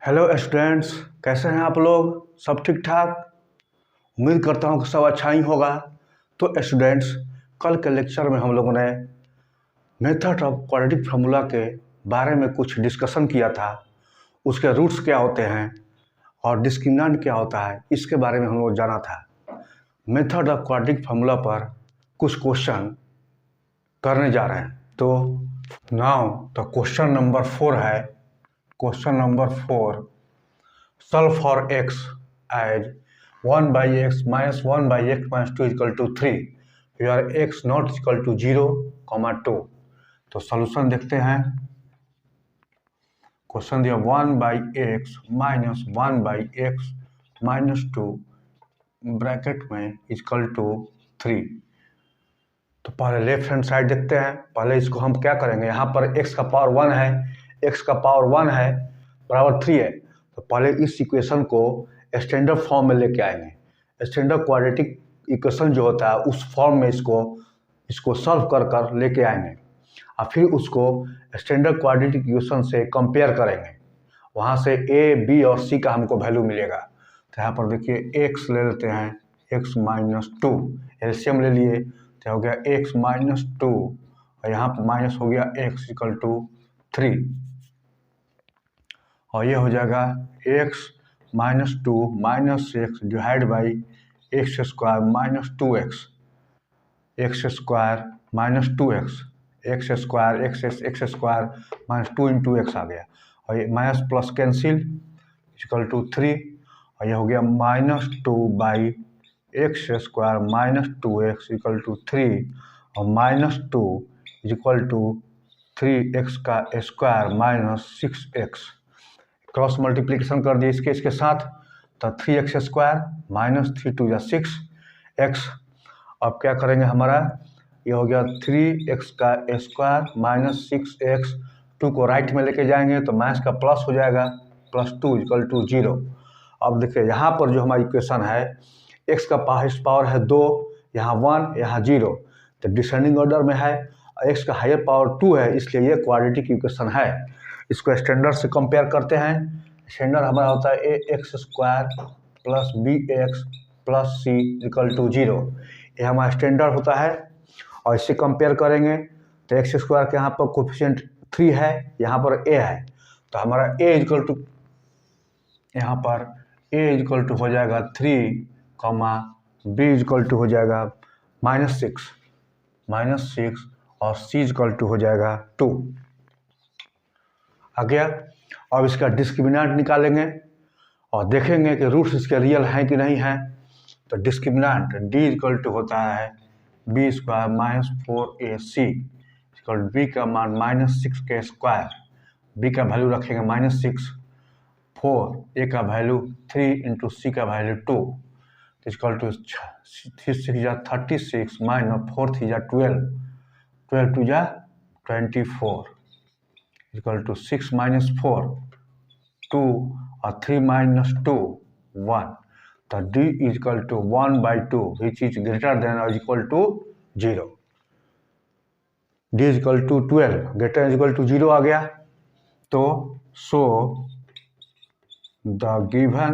Hello students, कैसे हैं आप लोग? सब ठीक ठाक? उम्मीद करता हूं कि सब अच्छा ही होगा। तो स्टूडेंट्स, कल के लेक्चर में हम लोगों ने मेथड ऑफ क्वाड्रेटिक फार्मूला के बारे में कुछ डिस्कशन किया था। उसके रूट्स क्या होते हैं और डिस्क्रिमिनेंट क्या होता है, इसके बारे में हम लोग जाना था। मेथड ऑफ क्वाड्रेटिक फार्मूला पर कुछ क्वेश्चन करने जा रहे हैं। तो नाउ तो क्वेश्चन नंबर 4 है। Question number 4, solve for x as 1 by x minus 1 by x minus 2 is equal to 3 where x not is equal to 0, 2। तो सॉल्यूशन देखते हैं। क्वेश्चन दिया 1 by x minus 1 by x minus 2 bracket में equal to 3। तो पहले left hand side देखते हैं। पहले इसको हम क्या करेंगे, यहाँ पर x का पावर 1 है, x का पावर 1 है बराबर 3 है। तो पहले इस इक्वेशन को स्टैंडर्ड फॉर्म में लेके आएंगे। स्टैंडर्ड क्वाड्रेटिक इक्वेशन जो होता है उस फॉर्म में इसको सॉल्व कर लेके आएंगे और फिर उसको स्टैंडर्ड क्वाड्रेटिक इक्वेशन से कंपेयर करेंगे। वहाँ से a, b और c का हमको वैल्यू मिलेगा। तो यहाँ पर देखिए x ले लेते हैं, x माइनस 2 एलसीएम ले लिए तो हो गया x माइनस 2 और यहाँ पर माइनस हो गया x इक्वल टू 3 और ये हो जाएगा x minus 2 minus x divide by x square minus 2x, x square minus 2x, x square x square minus 2 into x आ गया और ये minus plus cancel equal to 3 और ये हो गया minus 2 by x square minus 2x equal to 3 और minus 2 equal to 3x का square minus 6x। Cross multiplication कर दिए इसके साथ तो 3x स्क्वायर माइनस 3 2 6x। अब क्या करेंगे, हमारा ये हो गया 3x का स्क्वायर माइनस 6x। 2 को राइट में लेके जाएंगे तो माइनस का प्लस हो जाएगा, प्लस 2 इक्वल टू 0। अब देखिए यहाँ पर जो हमारी इक्वेशन है, x का हाईएस्ट पावर है 2, यहाँ 1 यहाँ 0, तो डिसेंडिंग ऑर्डर में है। x का हायर पावर 2 है, इसलिए ये क्वाड्रेटिक इक्वेशन है। इसको स्टैंडर्ड से कंपेयर करते हैं। स्टैंडर्ड हमारा होता है a x square plus b x plus c equal to 0। ये हमारा स्टैंडर्ड होता है और इससे कंपेयर करेंगे तो एक्स स्क्वायर के यहाँ पर कोफिशिएंट 3 है, यहाँ पर a है, तो हमारा a इक्वल टू यहाँ पर a इक्वल टू हो जाएगा 3, b इक्वल टू हो जाएगा माइनस 6 और c इक्वल टू हो जाएगा 2। आ गया। अब इसका डिस्क्रिमिनेंट निकालेंगे और देखेंगे कि रूट्स इसके रियल हैं कि नहीं हैं। तो डिस्क्रिमिनेंट d इक्वल टू होता है b square minus 4ac equal b का मान माइनस 6 के स्क्वायर, b का वैल्यू रखेंगे माइनस 6, 4 a का वैल्यू 3 इंटू c का value 2 equal to 36 minus 4 3 12, 12 2 24 equal to 6 minus 4 2 और 3 माइनस 2 1। तो d equal to 1 by 2 which is greater than और equal to 0। d equal to 12 greater equal to 0 आ गया। तो so the given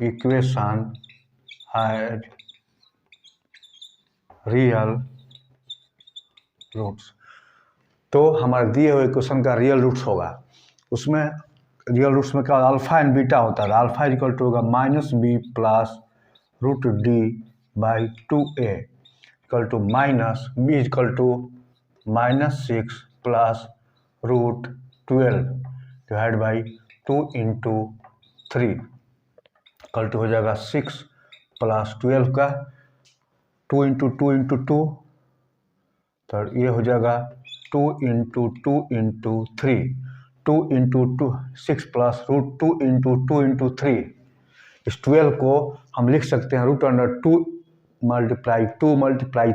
equation had real roots. तो हमारे दिए हुए इक्वेशन का रियल रूट्स होगा। उसमें रियल रूट्स में क्या अल्फा एंड बीटा होता है। अल्फा इक्वल टू होगा minus B plus root D by 2a equal to minus B equal to minus 6 plus root 12 divide by 2 into 3 equal to हो जाएगा 6 plus 12 का 2 इंटू 2 इंटू 2, तो ये हो जाएगा 2 into 2 into 3, 2 into 2 6 plus root 2 into 2 into 3। इस 12 को हम लिख सकते हैं root under 2 multiply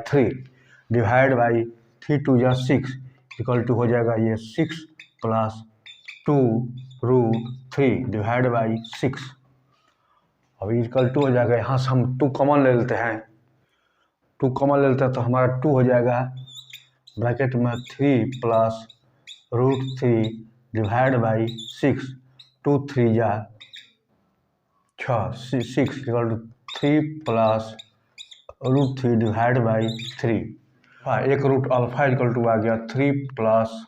3 divide by 3 2 6 equal to हो जाएगा ये 6 प्लस 2 रूट 3 डिवाइड बाई 6। अब इक्वल टू हो जाएगा, यहाँ से हम 2 कॉमन ले लेते हैं, 2 कॉमन ले लेते हैं तो हमारा 2 हो जाएगा ब्रैकेट में 3 प्लस रूट 3 डिवाइड बाई 6, 2 3 जा 6, 6 equal to 3 plus √3 divide by 3। एक रूट अल्फा इक्वल टू आ गया 3 plus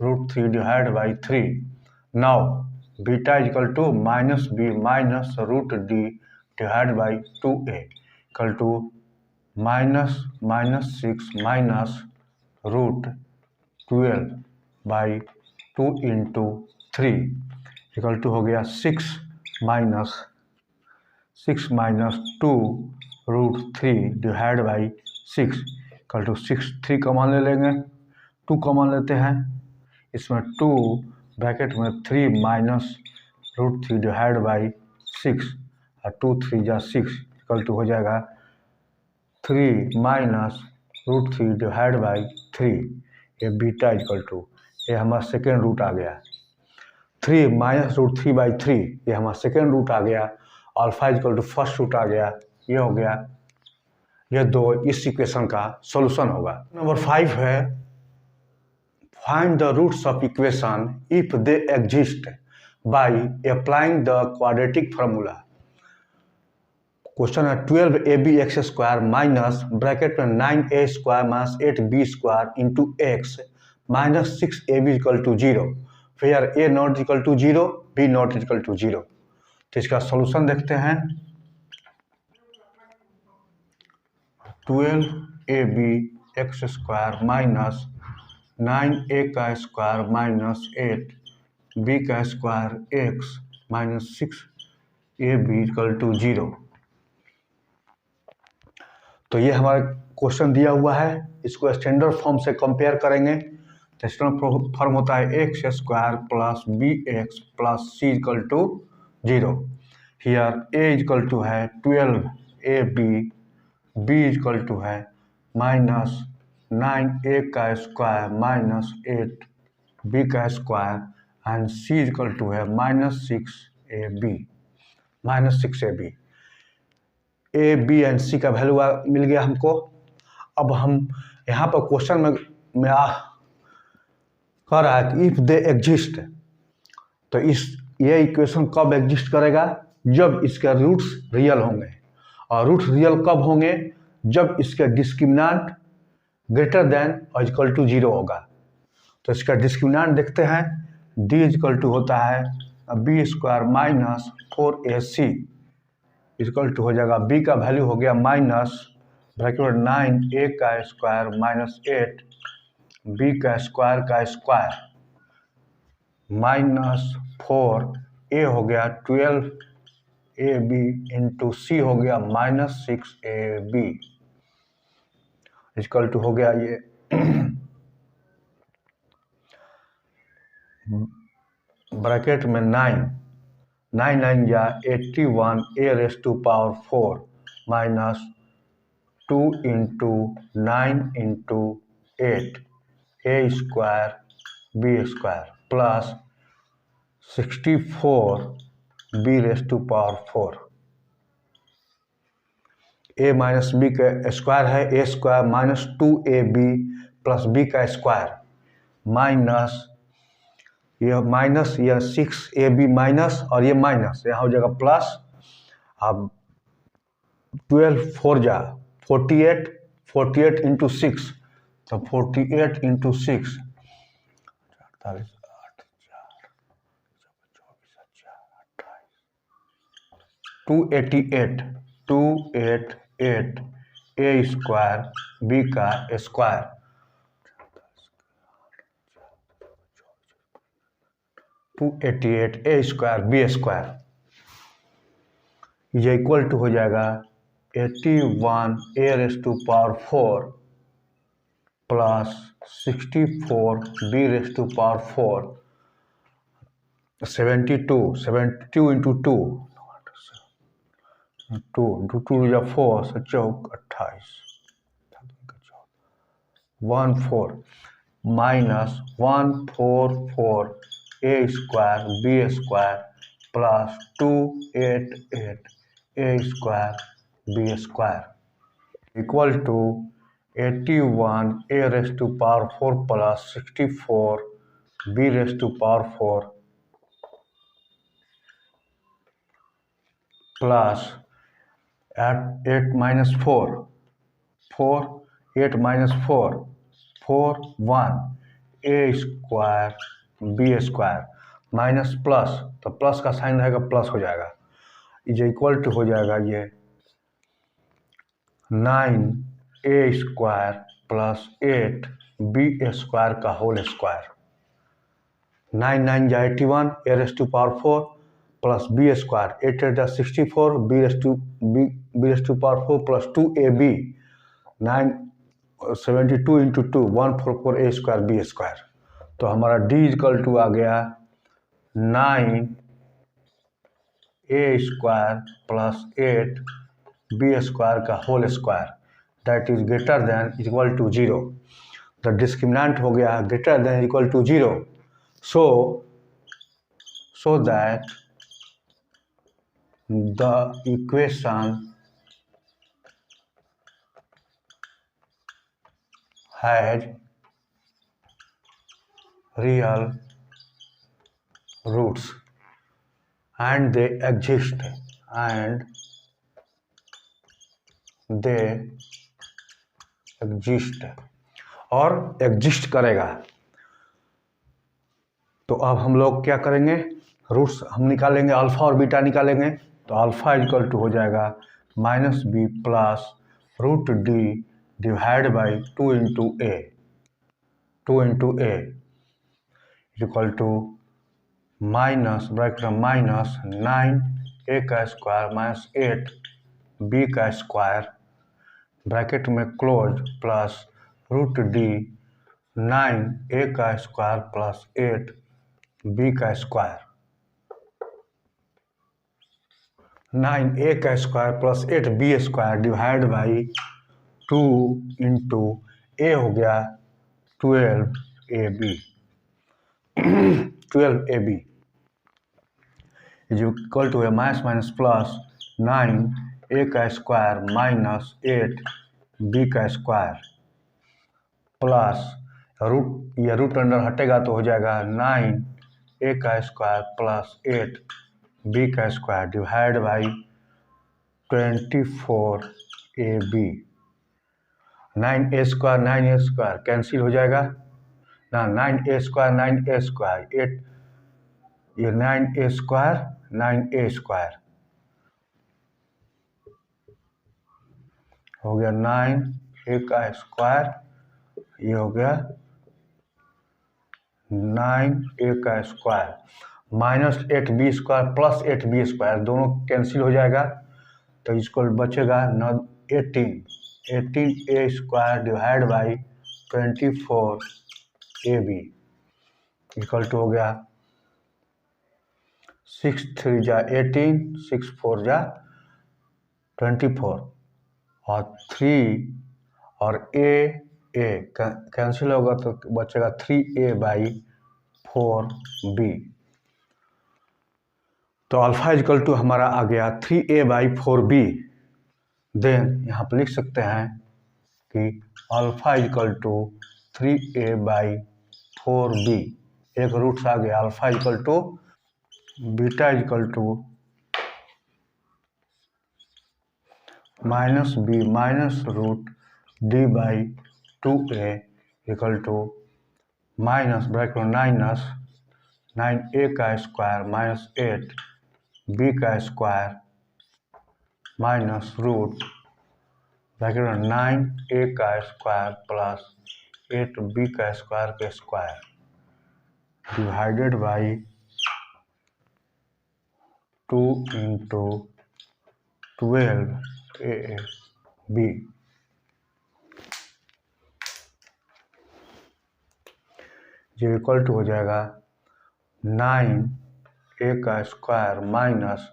√3 divide by 3। Now beta equal to minus B minus √d divide by 2a equal to -6 minus √12 by 2 into 3 equal to हो गया 6 minus 2 √3 divide by 6 equal to 6। 3 common ले लेंगे, 2 common लेते हैं, इसमें 2 bracket में 3 माइनस √3 डिवाइड बाई 6 और 2 3 जा 6 इक्वल टू हो जाएगा 3 माइनस √3 डिवाइड बाई 3। ये बीटा इक्वल टू ये हमारा सेकेंड रूट आ गया। 3 माइनस √3 बाई 3 ये हमारा सेकेंड रूट आ गया। Alpha equal to first root आ गया। ये हो गया, ये दो इस इक्वेशन का सॉल्यूशन होगा। नंबर 5 है find the roots of equation if they exist by applying the quadratic formula. Question है 12ab(x² माइनस ब्रैकेट में 9a² minus 8b² into X minus 6ab equal to 0 where a not equal to 0 b not equal to 0। तो इसका solution देखते हैं। 12ab(x² minus 9a² minus 8b² x minus 6ab equal to 0। तो ये हमारा question दिया हुआ है, इसको स्टैंडर्ड फॉर्म से कंपेयर करेंगे। तो स्टैंडर्ड फॉर्म होता है x² plus bx plus c equal to 0। Here a equal to है 12ab, b इक्वल टू है minus 9a² minus 8b² and c equal to है minus 6ab। A b and c का value मिल गया हमको। अब हम यहाँ पर क्वेश्चन में कह रहा है कि इफ दे एग्जिस्ट, तो ये इक्वेशन कब एग्जिस्ट करेगा? जब इसके रूट्स रियल होंगे। और रूट्स रियल कब होंगे? जब इसके डिस्क्रिमिनेंट ग्रेटर देन और इक्वल टू 0 होगा। तो इसका डिस्क्रिमिनेंट देखते हैं। डी इक्वल टू होता है b² minus 4ac equal to हो जाएगा b का वैल्यू हो गया minus bracket 9a² minus 8b² का स्क्वायर माइनस 4a हो गया 12ab इंटू c हो गया माइनस 6ab इक्वल टू हो गया ये ब्रैकेट में 9 या 81 a⁴ minus 2 into 9 into 8 a² plus 64 b⁴ a minus B का स्क्वायर है, a² minus 2ab plus b का स्क्वायर माइनस ये माइनस यह 6ab माइनस और ये माइनस यहाँ हो जाएगा प्लस। अब 12 4 जा 48, 48 इंटू 6 तो 48 इंटू 6 288 a² b का स्क्वायर 288 a² b² ये इक्वल टू हो जाएगा 81 a⁴ प्लस 64 b⁴ 72 इंटू 2 2 या 4 से 28 14 minus 144 a² b² plus 288 a² b² equal to 81 a⁴ plus 64 b raised to power 4 plus at 8 minus 4 8 minus 4 1 a square B square minus plus, तो plus का sign रहेगा plus हो जाएगा, is equal to हो जाएगा ये 9 A square plus 8 B square का whole square. 9 9 जा 81 A raise to power 4 plus B square 8 8 जा 64 B raise to power 4 plus 2 A B 972 into 2 144 A square B square. तो हमारा डी इक्वल टू आ गया 9 A square plus 8 B square का whole square that is greater than equal to 0। The discriminant हो गया greater than equal to 0, so that the equation has real roots and they exist और exist करेगा। तो अब हम लोग क्या करेंगे, रूट्स हम निकालेंगे, अल्फा और बीटा निकालेंगे। तो अल्फा इक्वल टू हो जाएगा minus B plus root D divide by 2 into A equal to minus bracket minus 9 A का स्क्वायर माइनस 8 बी का स्क्वायर ब्रैकेट में close plus root D 9 A का स्क्वायर प्लस 8 बी का square 9 A का square plus 8 B square divide by 2 into A हो गया 12 A B is equal to minus minus plus 9 A का square minus 8 B का square plus root under हटेगा तो हो जाएगा 9 ए का स्क्वायर प्लस 8 बी का square divide by 24 A B. 9 A square cancel हो जाएगा ना, 9 ए स्क्वायर 8 ये 9 ए स्क्वायर हो गया 9 ए का स्क्वायर, ये हो गया 9 ए का square minus 8 B square plus 8 B square दोनों कैंसिल हो जाएगा, तो इसको बचेगा 18 A square divide by 24 A B equal to हो गया 6 3 जा 18 6 4 जा 24 और 3 और ए कैंसिल होगा तो बचेगा 3a बाई 4b। तो अल्फा इक्वल टू हमारा आ गया 3a बाई 4b। देन यहाँ पर लिख सकते हैं कि alpha equal to 3a by 4b, एक रूट्स आ गया। Alpha equal to beta equal to minus B minus root D by 2a equal to minus bracket minus 9a का स्क्वायर माइनस 8 बी का square minus root bracket 9a का square plus 8 B का square के square divided by 2 into 12a B. जो equal to हो जाएगा 9a का square minus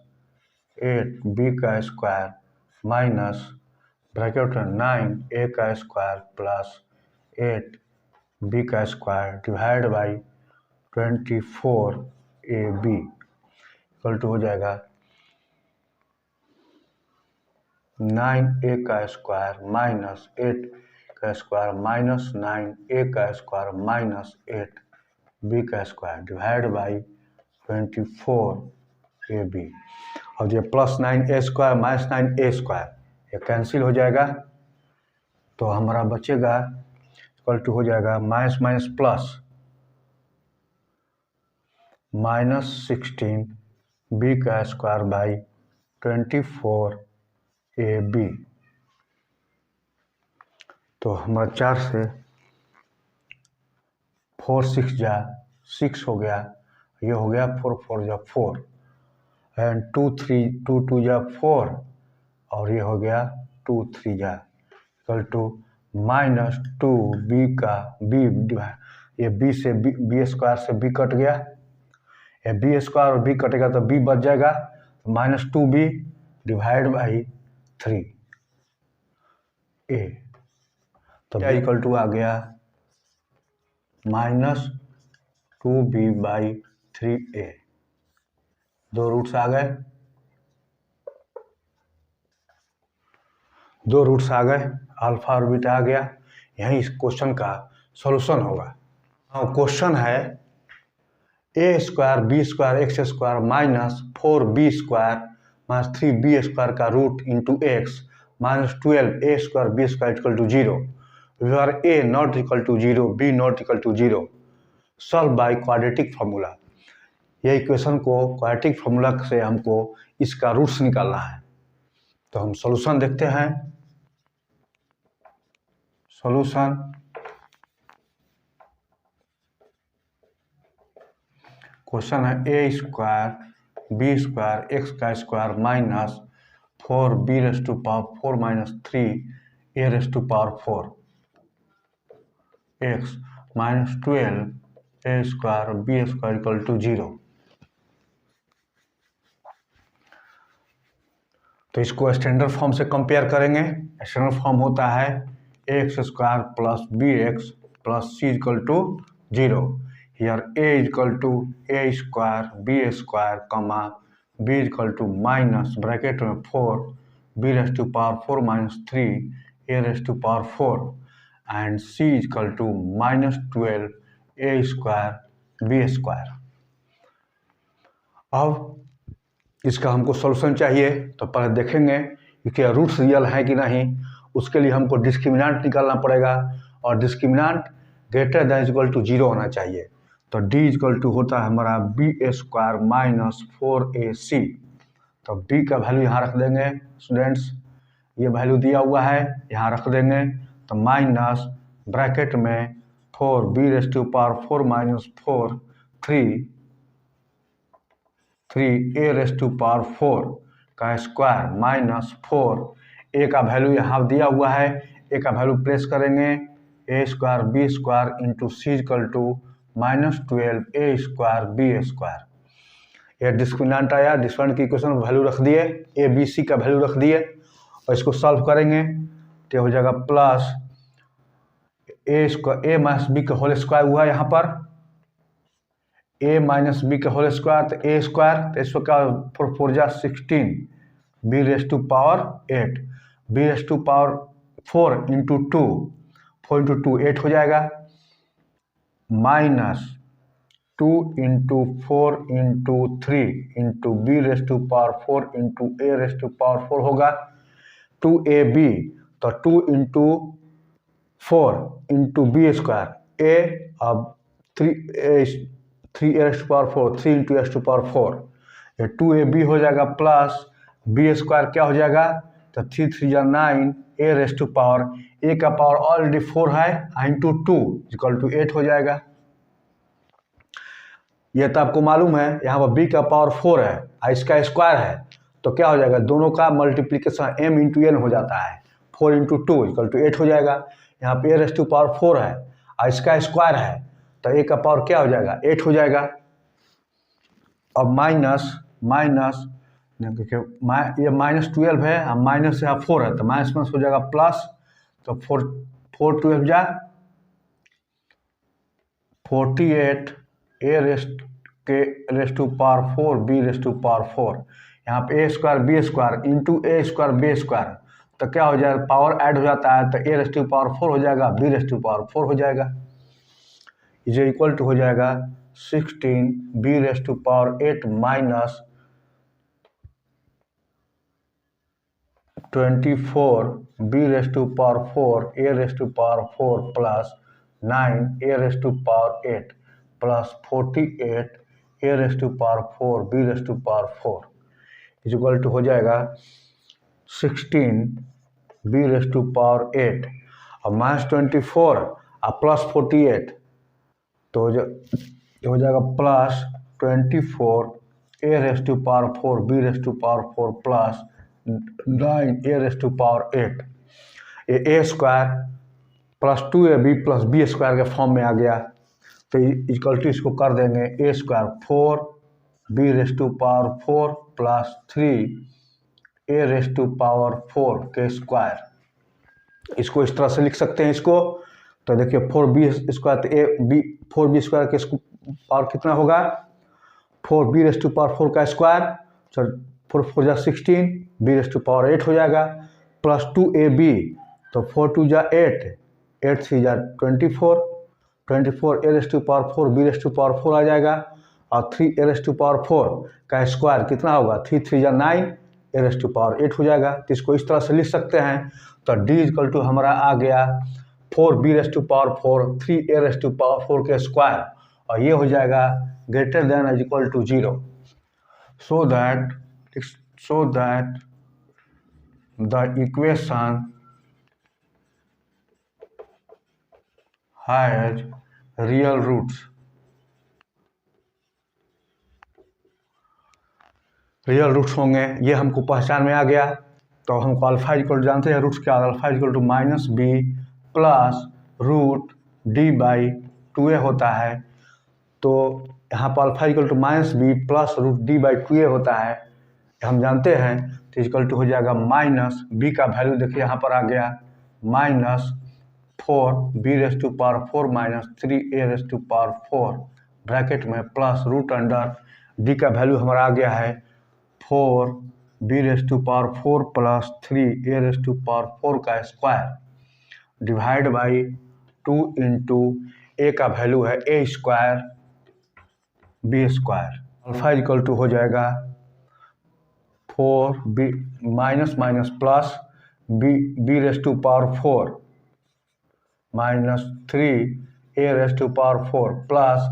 8 B का स्क्वायर माइनस ब्रैकेट 9a का स्क्वायर प्लस 8 बी का square divide by 24a B equal to हो जाएगा 9a का स्क्वायर माइनस 8 का स्क्वायर माइनस 9a का स्क्वायर माइनस 8 बी का स्क्वायर डिवाइड बाई 24ab। और ये +9a² -9a², ये कैंसिल हो जाएगा, तो हमारा बचेगा इक्वल टू हो जाएगा माइनस माइनस प्लस -16 बी का स्क्वायर बाई 24ab। तो हमारा 4 से 4 6 जा 6 हो गया, ये हो गया 4 4 जा 4 एंड 2 3 2 2 जा 4 और ये हो गया 2 3 जा इक्वल टू -2 बी का बी, ये बी से बी स्क्वायर से बी कट गया, ये बी स्क्वायर और बी कटेगा तो बी बच जाएगा, -2b डिवाइड बाई 3a। तो क्या इक्वल टू आ गया -2b बाई 3a। दो रूट्स आ गए, अल्फा और बीटा आ गया। यही इस क्वेश्चन का सॉल्यूशन होगा। क्वेश्चन है a² b² x² -4b² -3b² का root into x -12a² b² equal to 0, where a not equal to 0, b not equal to 0, solve by quadratic formula. ये इक्वेशन को क्वाड्रेटिक फार्मूला से हमको इसका roots निकालना है। तो हम सॉल्यूशन देखते हैं। सॉल्यूशन क्वेश्चन है a² b² x का square -4b⁴ -3a⁴ x -12a² b² equal to 0। तो इसको स्टैंडर्ड फॉर्म से कंपेयर करेंगे। स्टैंडर्ड फॉर्म होता है ax² + bx + c equal to 0। Here a equal to a² b², b equal to minus bracket में 4 b⁴ -3a⁴ and c equal to -12a² b²। अब इसका हमको सॉल्यूशन चाहिए, तो पहले देखेंगे कि क्या रूट्स रियल है कि नहीं। उसके लिए हमको डिस्क्रिमिनेंट निकालना पड़ेगा और discriminant greater than equal to 0 होना चाहिए। तो d इक्वल टू होता है हमारा b² -4ac। तो b का वैल्यू यहाँ रख देंगे स्टूडेंट्स, ये वैल्यू दिया हुआ है, यहाँ रख देंगे। तो माइनस ब्रैकेट में 4 b⁴ -4 3a⁴ का स्क्वायर -4, a का वैल्यू यहाँ दिया हुआ है, a का वैल्यू प्लेस करेंगे a² b² into c equal to -12a² b²। ये डिस्क्रिमिनेंट आया, डिस्क्रिमिनेंट की इक्वेशन वैल्यू रख दिए, a b c का वैल्यू रख दिए और इसको सॉल्व करेंगे तो हो जाएगा प्लस a माइनस b का होल स्क्वायर हुआ यहाँ पर, a माइनस बी का होल स्क्वायर तो a स्क्वायर, तो इसको क्या 4 4 जा 16 b⁴ 4 इंटू 2, 4 इंटू 2 8 हो जाएगा, minus 2 into 4 into 3 into b⁴ into a⁴ होगा 2ab। तो 2 इंटू 4 इंटू b², a अब 3a⁴ 3 इंटू a⁴, ये 2ab हो जाएगा प्लस b² क्या हो जाएगा, तो 3 3 जा 9 a का पावर ऑलरेडी 4 है इंटू 2 इक्वल टू 8 हो जाएगा। ये तो आपको मालूम है, यहाँ पर b का पावर 4 है और इसका स्क्वायर है, तो क्या हो जाएगा, दोनों का मल्टीप्लिकेशन m इंटू n हो जाता है, 4 इंटू 2 इक्वल टू 8 हो जाएगा। यहाँ पे a⁴ है और इसका स्क्वायर है, तो a का पावर क्या हो जाएगा 8 हो जाएगा। अब माइनस ये -12 है, अब माइनस यहाँ 4 है, तो माइनस हो जाएगा प्लस, तो 4 12 जा 48 a⁴ b⁴, यहाँ पे a² b² into a² b², तो क्या हो जाएगा, पावर ऐड हो जाता है तो a⁴ हो जाएगा b⁴ हो जाएगा। इज इक्वल टू हो जाएगा 16 B raise to power 8 minus 24 B raise to power 4 A raise to power 4 plus 9 A raise to power 8 plus 48 A raise to power 4 B raise to power 4 is equal to हो जाएगा 16 B raise to power 8 और minus 24 और plus 48 तो हो जाएगा plus 24 A raise to power 4 B raise to power 4 plus 9 A raise to power 8 ये A square plus 2ab plus B square के form में आ गया तो इक्वल टू इसको कर देंगे A square 4 B raise to power 4 plus 3 A raise to power 4 के स्क्वायर। इसको इस तरह से लिख सकते हैं इसको तो देखिए 4b स्क्वायर तो ए बी 4b स्क्वायर के पावर कितना होगा 4b रेस टू पावर 4 का स्क्वायर सर 4 4 जा 16 बी रेस टू पावर 8 हो जाएगा प्लस 2ab तो 4 2 जा 8 8 3 जा 24 A raise to power 4 B raise to power 4 आ जाएगा और 3 ए रेस टू पावर 4 का स्क्वायर कितना होगा 3 3 जा 9 ए रेस टू पावर 8 हो जाएगा तो इसको इस तरह से लिख सकते हैं तो डी इक्वल टू हमारा आ गया 4 B raise to power 4 3 A raise to power 4 के स्क्वायर और ये हो जाएगा greater than is equal to 0 so that the equation has real roots। Real roots होंगे ये हमको पहचान में आ गया तो हमको अल्फा इक्वल टू जानते हैं रूट्स क्या alpha equal to minus B plus root D by 2a होता है तो यहाँ पर alpha equal to minus B plus root D by 2a होता है हम जानते हैं तो इक्वल टू हो जाएगा माइनस बी का वैल्यू देखिए यहाँ पर आ गया minus 4 B raise to power 4 minus 3 A raise to power 4 bracket में प्लस रूट अंडर डी का वैल्यू हमारा आ गया है 4 B raise to power 4 plus 3 A raise to power 4 का स्क्वायर डिवाइड बाई 2 इंटू ए का वैल्यू है A square B square alpha equal to हो जाएगा 4 B minus minus plus B raise to power 4 minus 3 A raise to power 4 plus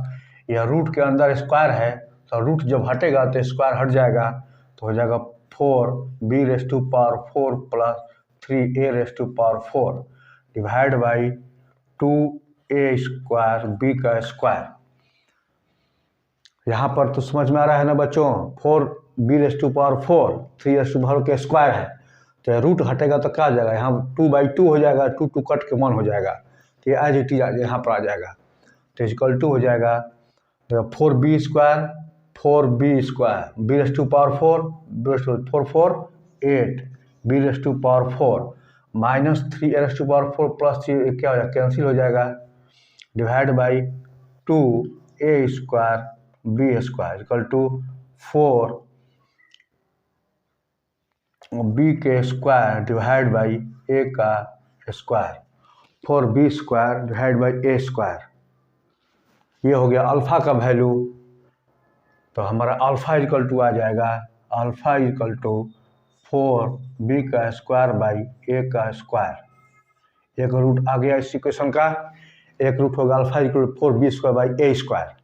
यह root के अंदर square है तो रूट जब हटेगा तो स्क्वायर हट जाएगा तो हो जाएगा 4 B raise to power 4 plus 3 A raise to power 4 divide by 2 A square B का स्क्वायर। यहाँ पर तो समझ में आ रहा है ना बच्चों 4 B raise to power 4 3 raise to power के स्क्वायर है तो रूट हटेगा तो क्या आ जाएगा यहाँ 2/2 हो जाएगा 2 2 कट के 1 हो जाएगा तो ये एज इट इज यहाँ पर आ जाएगा तो इक्वल टू हो जाएगा 4b square 4b square B raise to power 4 B raise to 4 4 8 B raise to power 4 minus 3 A raise to power 4 plus 3 क्या हो जाएगा कैंसिल हो जाएगा divide by 2 A square B square equal to 4 B के square divide by A का square 4b square divide by A square ये हो गया अल्फा का वैल्यू तो हमारा अल्फा इक्वल टू आ जाएगा अल्फा इक्वल टू 4b का स्क्वायर बाई ए का स्क्वायर एक रूट आ गया इस इक्वेशन का एक रूट होगा alpha equal to 4b square by A square.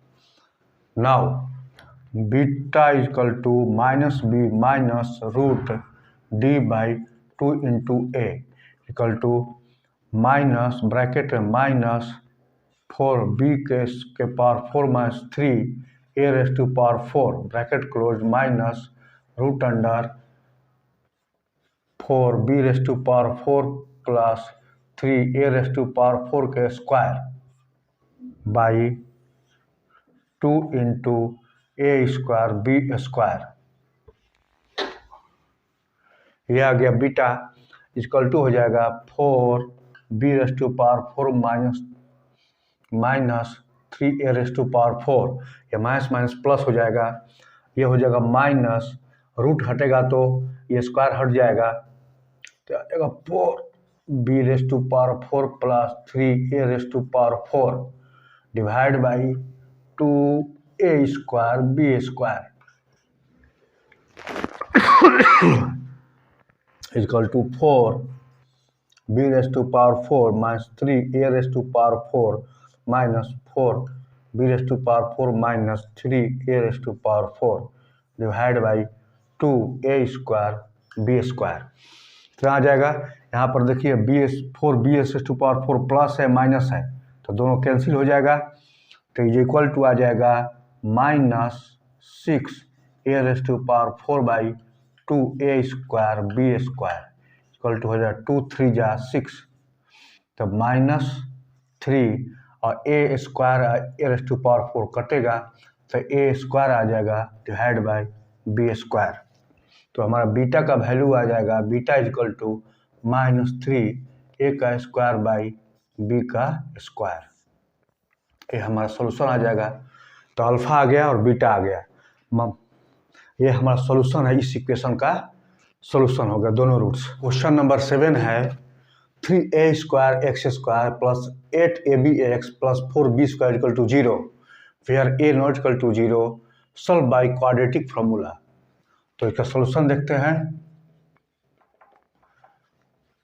Now beta equal to minus B minus root D by 2 into A equal to minus bracket में minus 4b के power 4 minus 3 A raise to power 4 bracket close minus root under 4b raise to power 4 plus 3 A raise to power 4 के square by 2 into a square B square यह आ गया beta equal to हो जाएगा 4 B raise to power 4 minus 3 A raise to power 4 या minus minus plus हो जाएगा ये हो जाएगा माइनस रूट हटेगा तो ये स्क्वायर हट जाएगा तो आ जाएगा 4 B raise to power 4 plus 3 A raise to power 4 divide by 2a² b² equal to 4 b raised to power 4 minus 3 a raised to power 4 minus 4 b raised to power 4 minus 3 a raised to power 4 divide by 2a² b²। तो आ जाएगा, यहाँ पर देखिए b raised to power 4 plus है minus है तो दोनों कैंसिल हो जाएगा, तो ये इक्वल टू आ जाएगा -6 a raised to power 4 by 2a² b² equal to हो जाएगा 2 3 जा 6, तो -3 और a² a raised to power 4 कटेगा तो a² आ जाएगा डिवाइड बाई b²। तो हमारा बीटा का वैल्यू आ जाएगा beta equal to -3 a² by b²। ये हमारा सोल्यूशन आ जाएगा। तो अल्फा आ गया और बीटा आ गया, ये हमारा सोल्यूशन है, इस इक्वेशन का सोल्यूशन हो गया दोनों रूट्स। क्वेश्चन नंबर 7 है 3a² x² plus 8abx plus 4b² equal to 0 where a not equal to 0 solve by quadratic formula. तो इसका सोल्यूशन देखते हैं।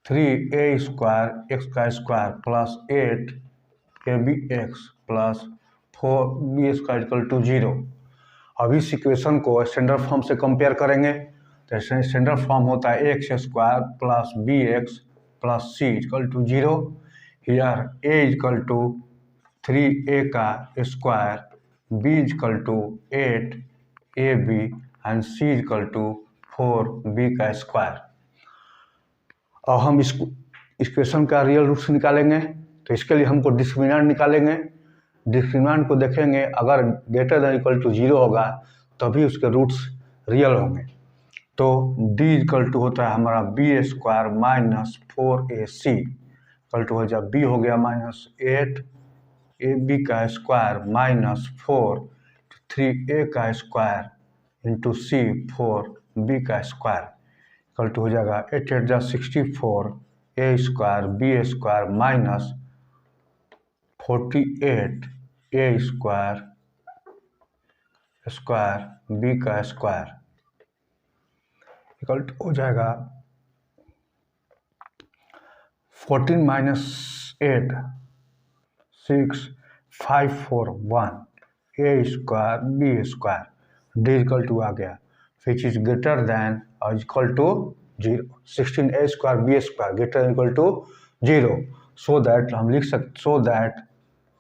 3a² x² plus 8abx plus 4b² equal to 0। अब इस इक्वेशन को स्टैंडर्ड फॉर्म से compare करेंगे तो स्टैंडर्ड फॉर्म होता है x² plus bx plus c equal to 0। Here a equal to 3a का square, b equal to 8ab and c equal to 4b का स्क्वायर। और हम इस इक्वेशन का रियल रूट्स निकालेंगे, तो इसके लिए हमको डिस्क्रिमिनेंट निकालेंगे। डिस्क्रिमिनेंट को देखेंगे, अगर ग्रेटर देन इक्वल टू 0 होगा तभी उसके रूट्स रियल होंगे। तो d इक्वल टू होता है हमारा b² minus 4ac equal to हो जाए b हो गया -8ab का स्क्वायर माइनस 4 3a का स्क्वायर इंटू c 4b का स्क्वायर इक्वल टू हो जाएगा 8 8 जा 64 a² b² minus 48 a² square b का स्क्वायर इक्वल टू हो जाएगा 14 minus 8 6 5 4 1 a² b² d equal to आ गया विच इज ग्रेटर दैन और equal to 0। 16a² b² greater than equal to 0, so that हम लिख सकते, so that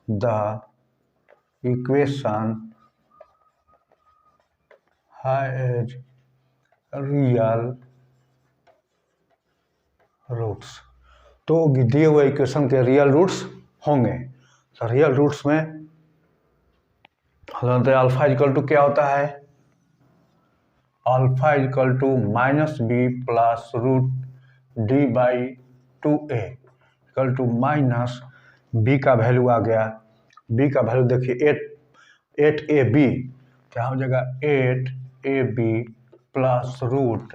the equation has real roots. तो दिए हुए इक्वेशन के रियल रूट्स होंगे। तो रियल रूट्स में अल्फा इक्वल टू क्या होता है, alpha equal to -b plus root d by 2a equal to minus b का वैल्यू आ गया, b का वैल्यू देखिए 8ab, क्या हो जाएगा 8ab प्लस रूट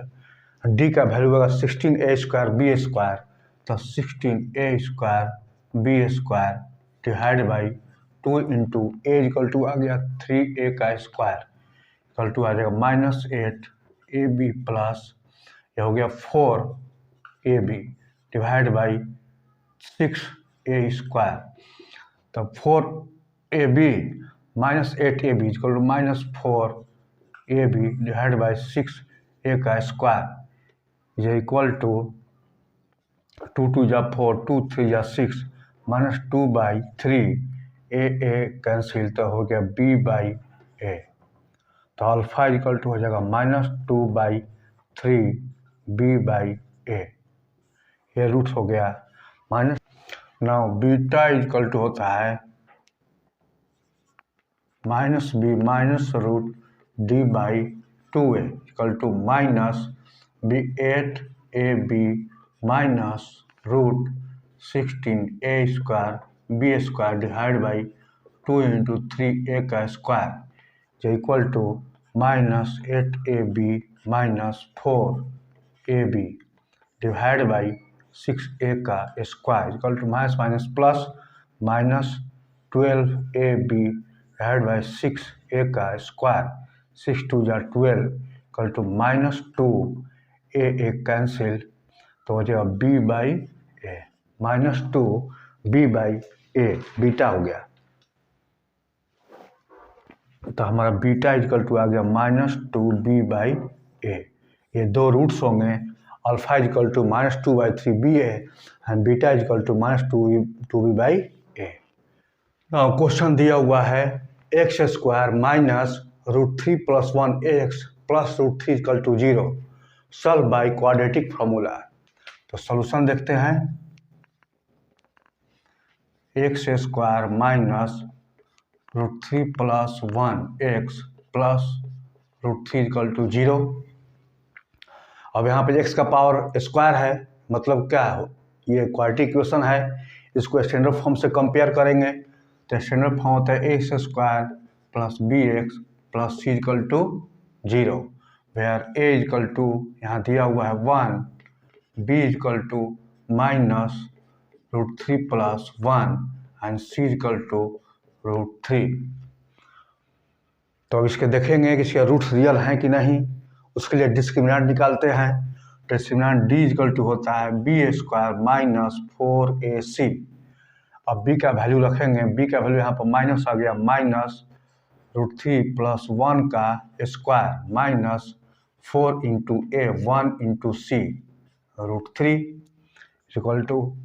d का वैल्यू होगा 16a² b², तो 16a² b² divide by 2 into a equal to आ गया 3a का स्क्वायर इक्वल टू आ जाएगा -8ab प्लस ये हो गया 4ab डिवाइड बाई 6a², तो 4ab minus 8ab equal to -4ab divide by 6a का स्क्वायर ये इक्वल टू 2 2 जा 4 2 3 जा 6 -2 बाई 3 a कैंसिल तो हो गया b बाई a। तो अल्फा इक्वल टू हो जाएगा -2 बाई 3 b बाई a, ये रूट हो गया minus. Now beta equal to होता है -b minus root d by 2a equal to -b 8ab minus root 16a² b² divide by 2 into 3a का square जो equal to -8ab minus 4ab divide by 6a का square equal to minus minus plus 12ab divide by 6a का square, 6 2 जा 12 equal to -2a cancel, तो हो जाएगा b by A, -2b by A beta हो गया। तो हमारा बीटा इक्वल टू आ गया -2b बाई ए। ये दो रूट्स होंगे, alpha equal to -2/3ba and beta equal to -2b by a. Question दिया हुआ है x² minus √3 + 1x plus √3 equal to 0 solve by quadratic formula. तो सॉल्यूशन देखते हैं। x² minus √3 + 1x plus √3 equal to 0। अब यहाँ पे x का पावर स्क्वायर है, मतलब क्या है, ये क्वाड्रेटिक इक्वेशन है, इसको स्टैंडर्ड फॉर्म से कंपेयर करेंगे तो स्टैंडर्ड फॉर्म होता है x² + bx plus c equal to 0, where a equal to यहाँ दिया हुआ है 1, b equal to -√3 + 1 and c equal to √3। तो अब इसके देखेंगे कि इसके रूट्स रियल हैं कि नहीं, उसके लिए डिस्क्रिमिनेंट निकालते हैं। डिस्क्रिमिनेंट d इक्वल टू होता है b² - 4ac। अब b का वैल्यू रखेंगे, b का वैल्यू यहाँ पर माइनस आ गया, -√3 + 1 का square minus 4 into a 1 into c √3 equal to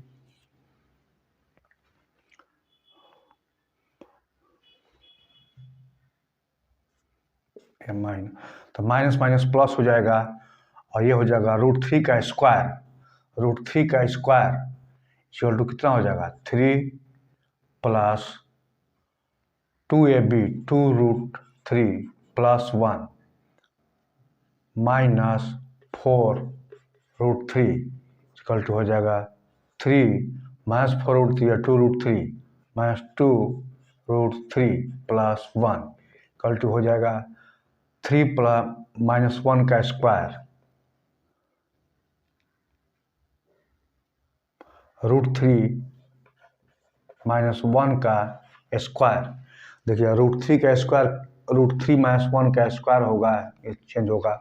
तो माइनस माइनस प्लस हो जाएगा और ये हो जाएगा √3 का स्क्वायर, √3 का स्क्वायर इक्वल टू कितना हो जाएगा 3 + 2ab 2√3 + 1 माइनस 4√3 इक्वल टू हो जाएगा 3 - 4√3 या 2√3 -2√3 + 1 इक्वल टू हो जाएगा 3 + -1 का स्क्वायर √3 - 1 का स्क्वायर। देखिए √3 का स्क्वायर √3 - 1 का स्क्वायर होगा, ये चेंज होगा,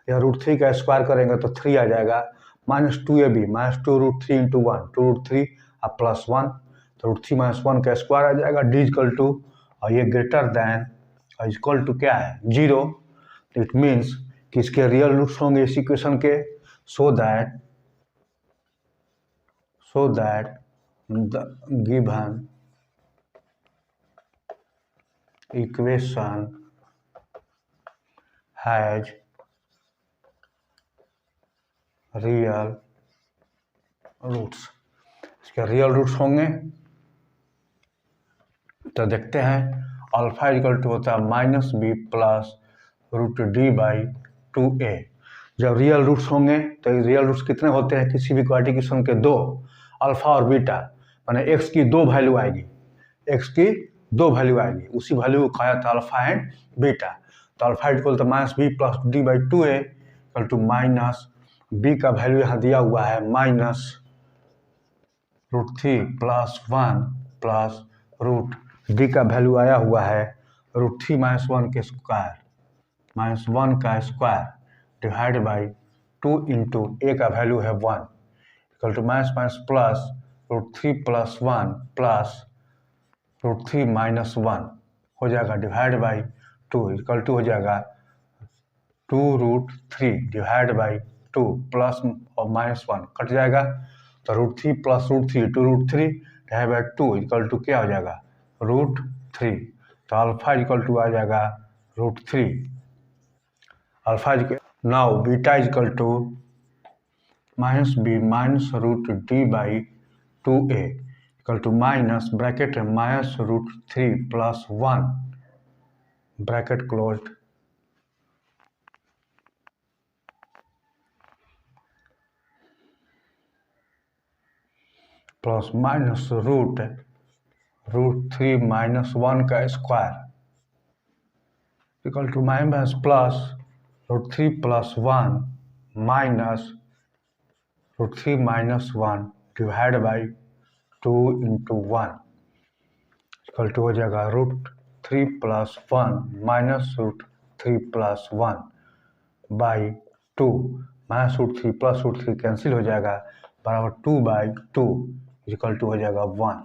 या √3 का स्क्वायर करेंगे तो 3 आ जाएगा, -2ab -2√3 इंटू 1 2√3 और +1, तो √3 - 1 का स्क्वायर आ जाएगा, d इक्वल टू, और ये ग्रेटर दैन और इक्वल टू क्या है 0। इट मीन्स कि इसके रियल रूट्स होंगे इस इक्वेशन के, so that the given equation has real roots। इसके रियल रूट्स होंगे तो देखते हैं, अल्फा इक्वल टू होता है -b प्लस √d/2a। जब रियल रूट्स होंगे तो रियल रूट्स कितने होते हैं किसी भी क्वाड्रेटिक इक्वेशन के, 2, अल्फा और बीटा, माने x की 2 वैल्यू आएगी, x की 2 वैल्यू आएगी, उसी वैल्यू को कहा जाता है अल्फा एंड बीटा। तो alpha equal to -b plus d/2a equal to minus b का वैल्यू यहाँ दिया हुआ है -√3 + 1 प्लस √d का वैल्यू आया हुआ है √3 - 1 के स्क्वायर -1 का स्क्वायर डिवाइड बाई 2 इंटू ए का वैल्यू है 1 equal to minus plus √3 + 1 plus √3 - 1 हो जाएगा डिवाइड बाई 2 इक्वल टू हो जाएगा 2√3 डिवाइड बाई 2 प्लस और -1 कट जाएगा, तो √3 + √3 2√3 डिवाइड बाई 2 इक्वल टू क्या हो जाएगा √3। तो अल्फा इक्वल टू आ जाएगा √3। Alpha now beta equal to -b -√d/2a equal to minus bracket है -√3 + 1 ब्रैकेट क्लोज्ड प्लस -√3 - 1 का square equal to minus plus √3 + 1 minus √3 - 1 divide by 2 into 1 equal to हो जाएगा √3 + 1 minus √3 + 1 by 2 minus √3 plus √3 cancel हो जाएगा बराबर 2/2 equal to हो जाएगा 1।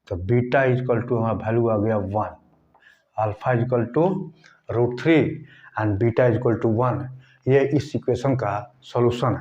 तो बीटा इक्वल टू हमारा वैल्यू आ गया 1, alpha equal to √3 and beta equal to 1। ये इस इक्वेशन का सॉल्यूशन है।